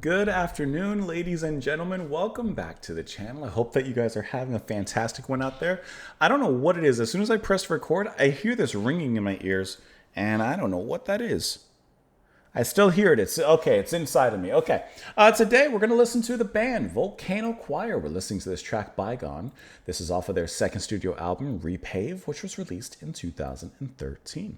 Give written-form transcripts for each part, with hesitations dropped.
Good afternoon, ladies and gentlemen. Welcome back to the channel. I hope that you guys are having a fantastic one out there. I don't know what it is. As soon as I press record, I hear this ringing in my ears, and I don't know what that is. I still hear it. It's okay. It's inside of me. Okay. Today, we're going to listen to the band Volcano Choir. We're listening to this track, Byegone. This is off of their second studio album, Repave, which was released in 2013.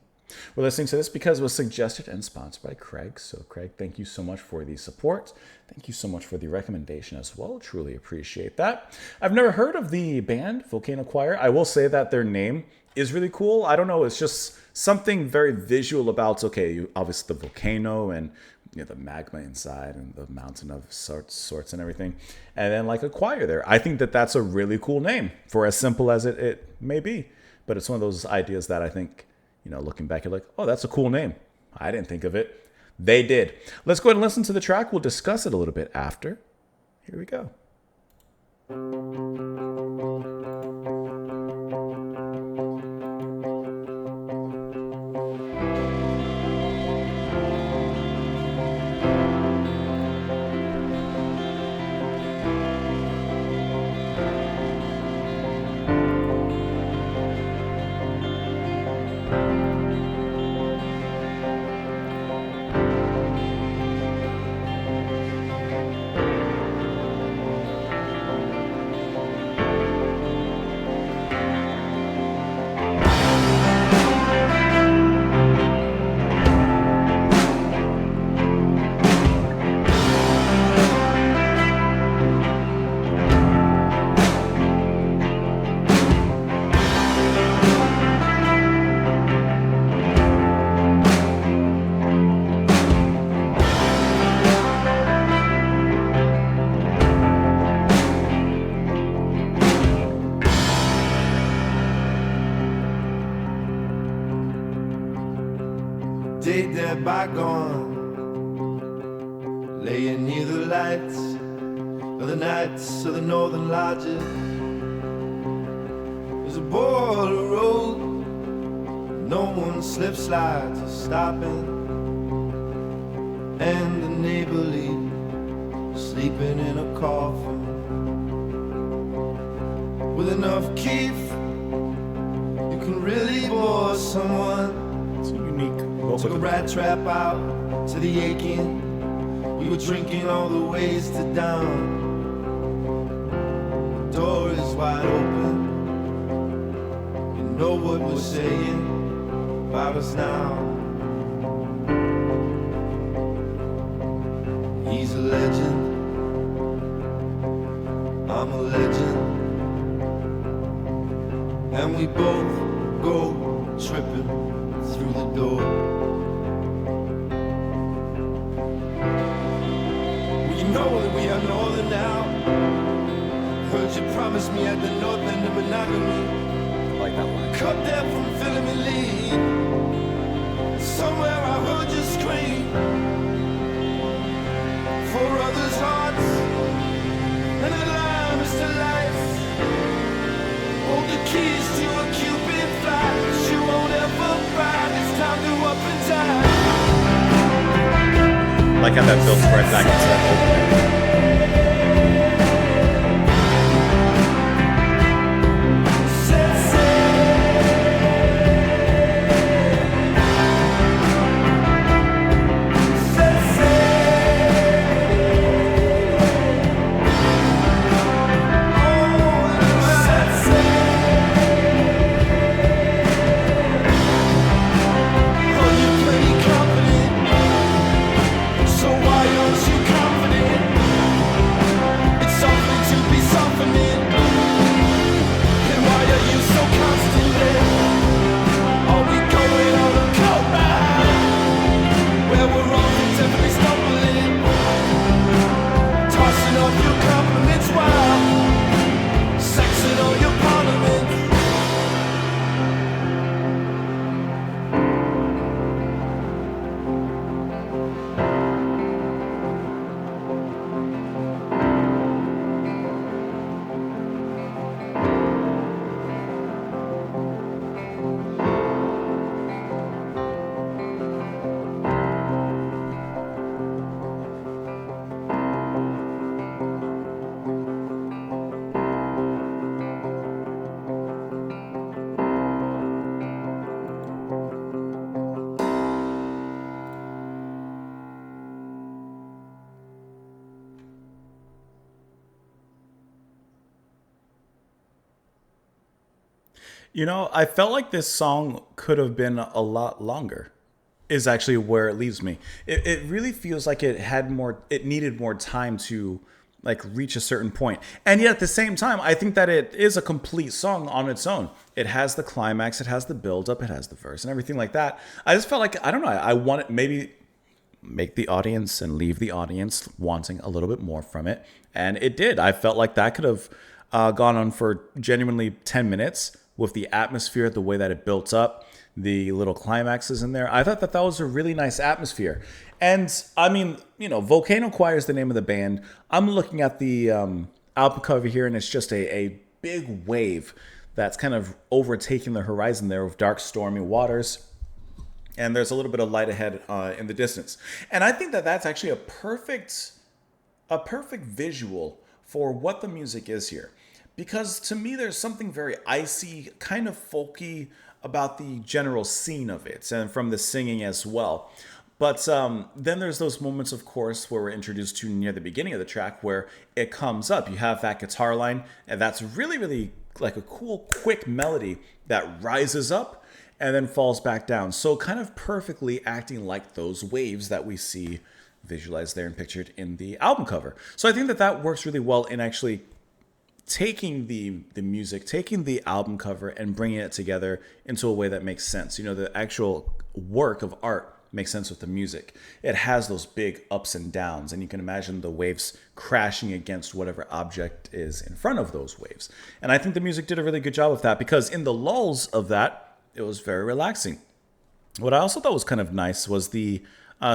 We're listening to this because it was suggested and sponsored by Craig. So, Craig, thank you so much for the support. Thank you so much for the recommendation as well. Truly appreciate that. I've never heard of the band Volcano Choir. I will say that their name is really cool. I don't know. It's just something very visual about, obviously the volcano and the magma inside and the mountain of sorts and everything. And then like a choir there. I think that that's a really cool name for as simple as it may be. But it's one of those ideas that I think, looking back, you're like, oh, that's a cool name. I didn't think of it. They did. Let's go ahead and listen to the track. We'll discuss it a little bit after. Here we go. Day that bygone, laying near the lights of the nights of the northern lodges. There's a border road, no one slip slides or stopping, and the neighborly sleeping in a coffin with enough keef you can really bore someone. It's a unique Took a rat trap out to the aching. We were drinking all the ways to down. The door is wide open. You know what we're saying about us now. He's a legend. I'm a legend. And we both go tripping through the door. You know that we are northern now. Heard you promise me at the north end of monogamy. I like that line. Cut there from filling me lead. Somewhere I heard you scream. For others' hearts and the limes to life. Hold the keys to a Cupid flight. You won't ever ride. It's time to up and die. Like how that builds right back into that opening. So why aren't you confident? You know, I felt like this song could have been a lot longer. Is actually where it leaves me. It really feels like it needed more time to like reach a certain point. And yet at the same time, I think that it is a complete song on its own. It has the climax, it has the build up, it has the verse and everything like that. I just felt like, I don't know, I wanted maybe make the audience and leave the audience wanting a little bit more from it. And it did. I felt like that could have gone on for genuinely 10 minutes with the atmosphere, the way that it built up, the little climaxes in there. I thought that that was a really nice atmosphere. And I mean, you know, Volcano Choir is the name of the band. I'm looking at the album cover here, and it's just a big wave that's kind of overtaking the horizon there with dark, stormy waters. And there's a little bit of light ahead in the distance. And I think that that's actually a perfect visual for what the music is here. Because to me, there's something very icy, kind of folky about the general scene of it, and from the singing as well. But then there's those moments, of course, where we're introduced to near the beginning of the track where it comes up. You have that guitar line, and that's really, really like a cool, quick melody that rises up and then falls back down. So kind of perfectly acting like those waves that we see visualized there and pictured in the album cover. So I think that that works really well in actually taking the music, taking the album cover and bringing it together into a way that makes sense. You know, the actual work of art makes sense with the music. It has those big ups and downs, and you can imagine the waves crashing against whatever object is in front of those waves. And I think the music did a really good job of that, because in the lulls of that, it was very relaxing. What I also thought was kind of nice was the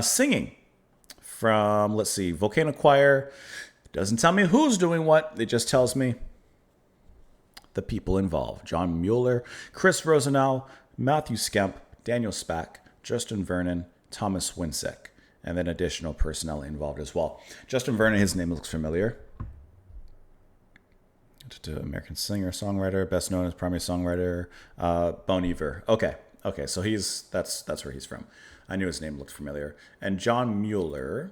singing from, let's see, Volcano Choir. Doesn't tell me who's doing what. It just tells me the people involved. John Mueller, Chris Rosenau, Matthew Skemp, Daniel Spack, Justin Vernon, Thomas Winsek, and then additional personnel involved as well. Justin Vernon, his name looks familiar. American singer, songwriter, best known as primary songwriter, Bon Iver. Okay, so that's where he's from. I knew his name looked familiar. And John Mueller,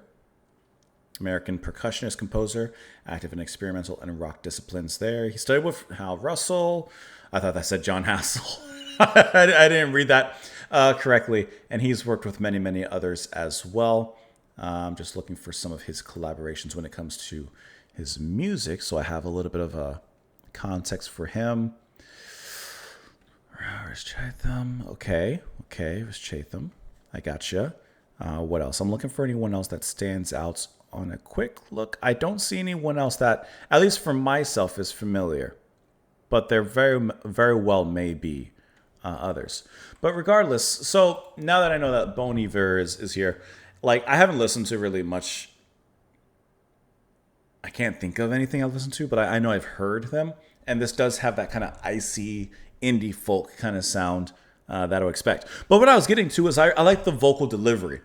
American percussionist, composer, active in experimental and rock disciplines there. He studied with Hal Russell. I thought that said John Hassel. I didn't read that correctly. And he's worked with many, many others as well. I'm just looking for some of his collaborations when it comes to his music, so I have a little bit of a context for him. Where's Chatham? Okay, where's Chatham? I gotcha. What else? I'm looking for anyone else that stands out on a quick look. I don't see anyone else that, at least for myself, is familiar. But there very, very well may be others. But regardless, so now that I know that Bon Iver is here, like, I haven't listened to really much. I can't think of anything I've listened to, but I know I've heard them. And this does have that kind of icy indie folk kind of sound that I would expect. But what I was getting to is I like the vocal delivery.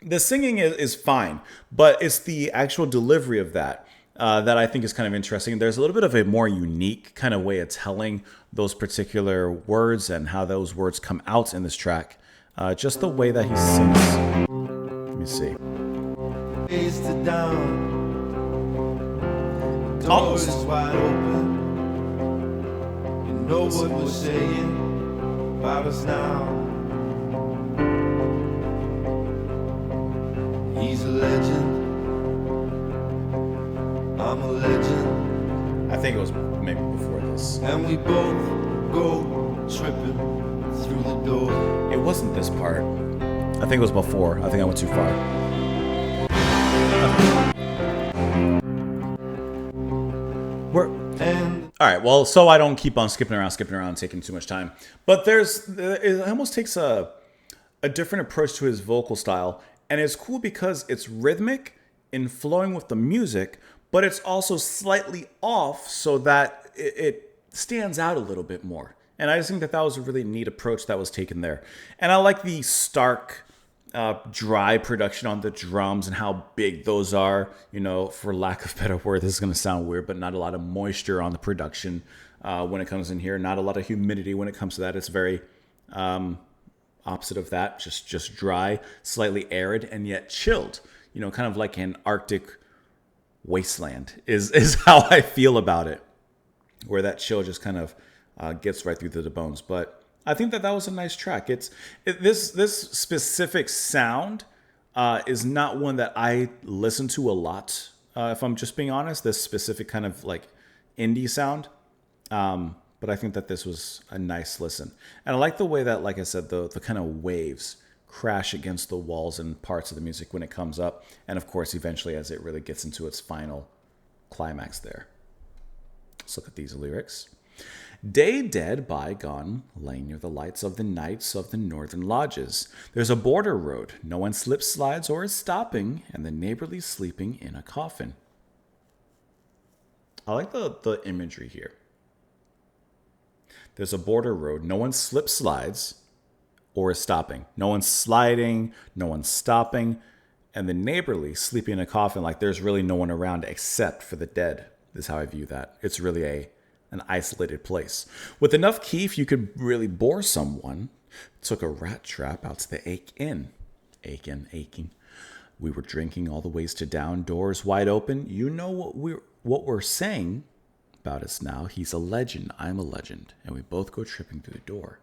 The singing is fine, but it's the actual delivery of that that I think is kind of interesting. There's a little bit of a more unique kind of way of telling those particular words and how those words come out in this track. Just the way that he sings. Let me see. Face to down. Almost. Doors wide open. You know what we're saying about us now. He's a legend. I'm a legend. I think it was maybe before this. And we both go tripping through the door. It wasn't this part. I think it was before. I think I went too far. All right, well, so I don't keep on skipping around, taking too much time. But it almost takes a different approach to his vocal style. And it's cool because it's rhythmic and flowing with the music, but it's also slightly off so that it stands out a little bit more. And I just think that that was a really neat approach that was taken there. And I like the stark, dry production on the drums and how big those are. You know, for lack of a better word, this is going to sound weird, but not a lot of moisture on the production when it comes in here. Not a lot of humidity when it comes to that. It's very opposite of that, just dry, slightly arid, and yet chilled. You know, kind of like an Arctic wasteland is how I feel about it, where that chill just kind of gets right through to the bones. But I think that was a nice track. This specific sound is not one that I listen to a lot. If I'm just being honest, this specific kind of like indie sound. But I think that this was a nice listen. And I like the way that, like I said, the kind of waves crash against the walls and parts of the music when it comes up. And of course, eventually as it really gets into its final climax there. Let's look at these lyrics. Day dead, bygone, lay near the lights of the knights of the northern lodges. There's a border road, no one slips, slides, or is stopping, and the neighborly sleeping in a coffin. I like the imagery here. There's a border road. No one slips, slides, or is stopping. No one's sliding. No one's stopping. And the neighborly sleeping in a coffin, like there's really no one around except for the dead, is how I view that. It's really an isolated place. With enough keef, you could really bore someone. Took a rat trap out to the Inn. Aching. We were drinking all the ways to down, doors wide open. You know what we're saying about us now. He's a legend, I'm a legend, and we both go tripping through the door.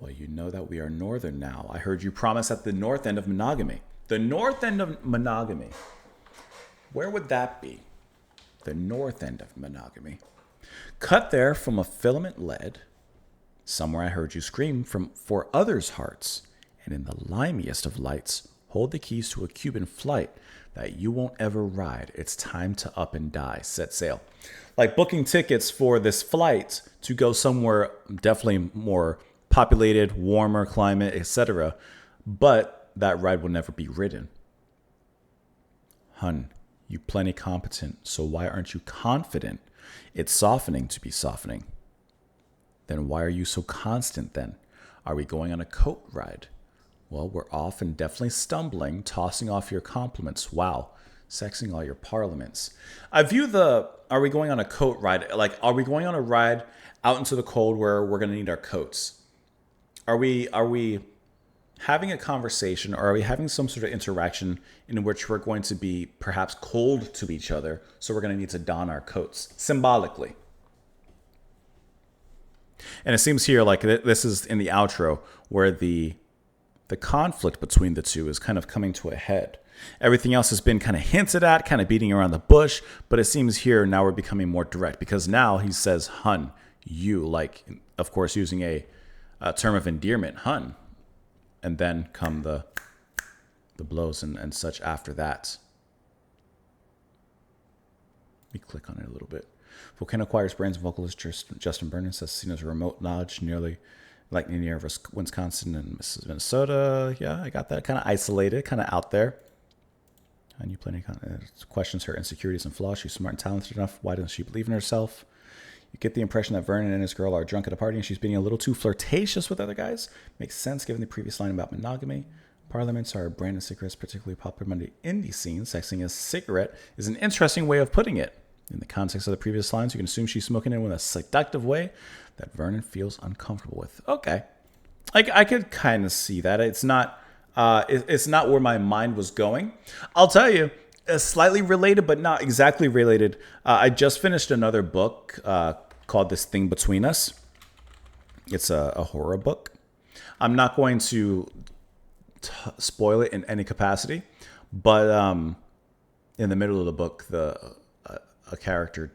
Well, you know that we are northern now. I heard you promise at the north end of monogamy. The north end of monogamy. Where would that be? The north end of monogamy. Cut there from a filament lead. Somewhere I heard you scream for others' hearts. And in the limiest of lights, hold the keys to a Cuban flight that you won't ever ride. It's time to up and die. Set sail. Like booking tickets for this flight to go somewhere definitely more populated, warmer climate, etc. But that ride will never be ridden. Hun, you plenty competent, so why aren't you confident? It's softening to be softening. Then why are you so constant then? Are we going on a coat ride? Well, we're off and definitely stumbling, tossing off your compliments. Wow, sexing all your parliaments. I view are we going on a coat ride? Like, are we going on a ride out into the cold where we're going to need our coats? Are we having a conversation, or are we having some sort of interaction in which we're going to be perhaps cold to each other, so we're going to need to don our coats, symbolically? And it seems here like this is in the outro where the conflict between the two is kind of coming to a head. Everything else has been kind of hinted at, kind of beating around the bush, but it seems here now we're becoming more direct, because now he says, hun, you, like, of course, using a term of endearment, hun. And then come the blows and such after that. Let me click on it a little bit. Volcano choir's brains and vocalist Justin Burnett says seen as a remote lodge near Wisconsin and Minnesota. Yeah, I got that. Kind of isolated, kind of out there. And you plenty questions her insecurities and flaws. She's smart and talented enough. Why doesn't she believe in herself? You get the impression that Vernon and his girl are drunk at a party and she's being a little too flirtatious with other guys. Makes sense given the previous line about monogamy. Parliaments are a brand of cigarettes particularly popular among the indie scene. Sexing a cigarette is an interesting way of putting it. In the context of the previous lines, you can assume she's smoking it in a seductive way that Vernon feels uncomfortable with. Okay. I could kind of see that. It's not where my mind was going. I'll tell you, slightly related, but not exactly related. I just finished another book called This Thing Between Us. It's a horror book. I'm not going to spoil it in any capacity, but in the middle of the book, a character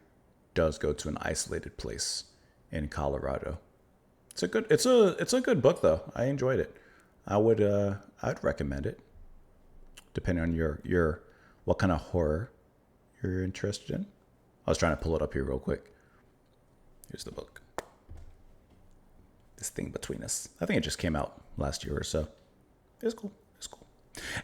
does go to an isolated place in Colorado. It's a good book though. I enjoyed it. I'd recommend it, depending on your what kind of horror you're interested in. I was trying to pull it up here real quick. Here's the book. This Thing Between Us. I think it just came out last year or so. It's cool.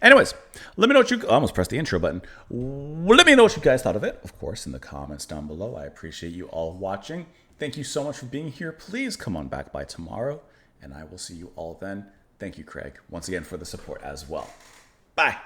Anyways, let me know what I almost pressed the intro button. Let me know what you guys thought of it, of course, in the comments down below. I appreciate you all watching. Thank you so much for being here. Please come on back by tomorrow, and I will see you all then. Thank you, Craig, once again for the support as well. Bye.